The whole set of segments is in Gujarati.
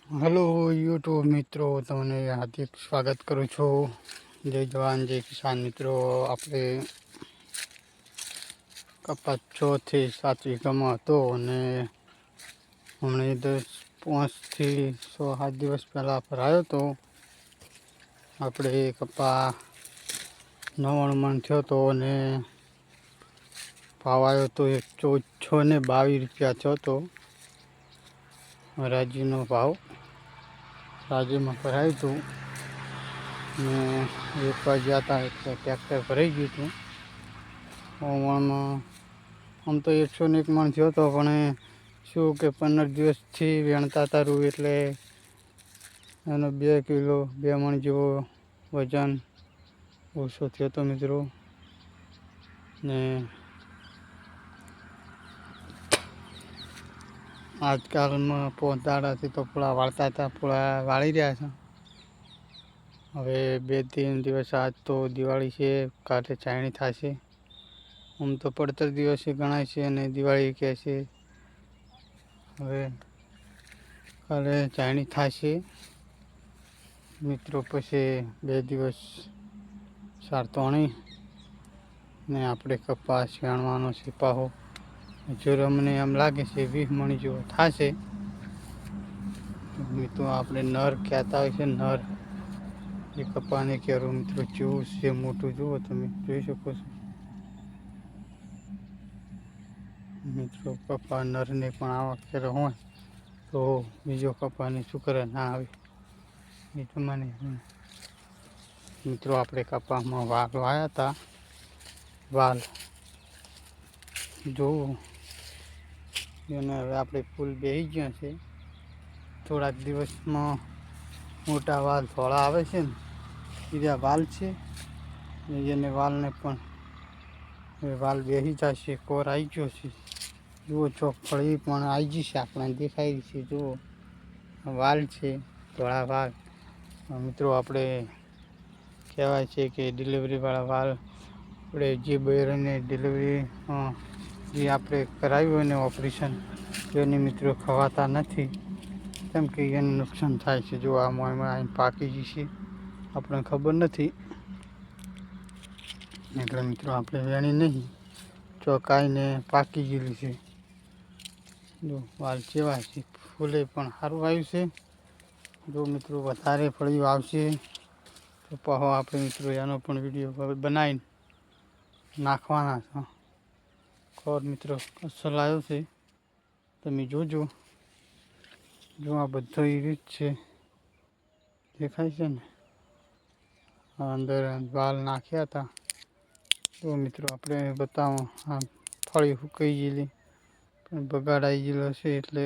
હેલો યુટ્યુબ મિત્રો, તમને હાર્દિક સ્વાગત કરું છું. જય જવાન જય કિસાન મિત્રો. આપણે કપાસ 6 થી 7 વીઘામાં હતો અને હમણાં 5 થી 6-7 દિવસ પહેલાં ભરાયો હતો. આપણે કપા 99 મણ થયો હતો અને ભાવ આવ્યો તો 622 રૂપિયા થયો હતો. હરાજીનો ભાવ રાજ્યમાં ભરાયું હતું ને વેચવા ગયા હતા એટલે ટ્રેક્ટર ભરાઈ ગયું હતું. મણમાં આમ તો 101 મણ થયો હતો, પણ શું કે 15 દિવસથી વેણતા તારું એટલે એનો 2 કિલો 2 મણ જેવો વજન ઓછો થયો હતો મિત્રો. ને આજકાલમાં પોતાડાથી તો પૂળા વાળતા હતા, પૂળા વાળી રહ્યા છે. હવે 2-3 દિવસ આજ તો દિવાળી છે, કાલે ચાયણી થશે. આમ તો પડતર દિવસે ગણાય છે અને દિવાળી કહે છે. હવે કાલે ચાયણી થશે મિત્રો. પછી 2 દિવસ સારતોણી ને આપણે કપાસ વેણવાનો છે પાહો. જો અમને એમ લાગે છે 20 મણ જેવો થશે. મિત્રો આપણે નર કહેતા હોય છે, નર એ કપાને કહેવું મિત્રો. જેવું છે મોટું જુઓ, તમે જોઈ શકો છો મિત્રો. કપા નરને પણ આ વખતે હોય તો બીજો કપાને શું કરે ના આવે એ તમને મિત્રો. આપણે કપામાં વાલ વાયા હતા. વાલ જોવું એને હવે આપણે ફૂલ બેસી ગયા છે. થોડાક દિવસમાં મોટા વાલ ધોળા આવે છે ને બીજા વાલ છે એને વાલને પણ વાલ બેસી જશે. કોર આવી ગયો છે જુઓ. ચોક ફળી પણ આવી જશે, આપણને દેખાય છે. જુઓ વાલ છે, ધોળા વાલ મિત્રો. આપણે કહેવાય છે કે ડિલિવરીવાળા વાલ આપણે જે બૈરાને ડિલિવરી જે આપણે કરાવ્યું હોય ને ઓપરેશન, એને મિત્રો ખવાતા નથી, કેમ કે એને નુકસાન થાય છે. જો આ મોયમાં આવીને પાકી જશે, આપણને ખબર નથી. એટલે મિત્રો આપણે વેણી નહીં, ચોકાઈને પાકી ગયેલી છે. જો વાલ કેવા છે, ફૂલે પણ સારું આવ્યું છે. જો મિત્રો વધારે ફળીઓ આવશે તો પાહો આપણે મિત્રો એનો પણ વિડીયો બનાવીને નાખવાના છે. ખોર મિત્રો અસલ આવ્યો છે, તમે જોજો. જો આ બધો એ રીત છે, દેખાય છે ને. અંદર વાલ નાખ્યા હતા તો મિત્રો આપણે બતાવો. આ ફળી સુકાઈ ગયેલી પણ બગાડાઈ ગયેલો છે એટલે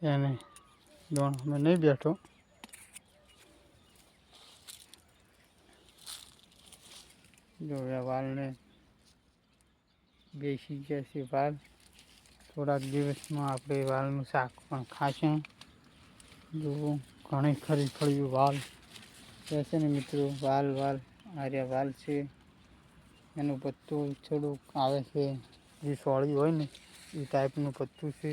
એને દોણમાં નહીં બેઠો. જો આ વાલને બેસી ગયા છે વાલ. થોડાક દિવસમાં આપણે વાલનું શાક પણ ખાશું. જો ઘણી ખરી ફળ્યું વાલ છે ને મિત્રો. વાલ આર્યા વાલ છે, એનું પત્તું થોડુંક આવે છે, જે સોળી હોય ને એ ટાઈપનું પત્તું છે.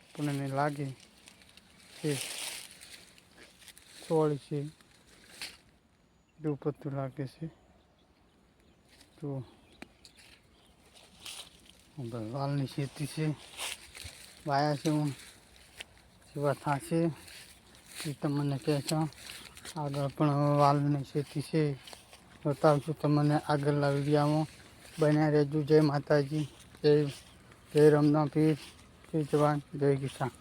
આપણને લાગે કે સોળી છે એવું પત્તું લાગે છે. તો વાલની ખેતી છે, વાયા છે. હું જેવા થશે એ તમને કહેશો. આગળ પણ વાલની ખેતી છે, બતાવશું તમને આગળના વિડીયોમાં. બન્યા રહેજો. જય માતાજી, જય રમના પીર, જય જવાન જય કિસાન.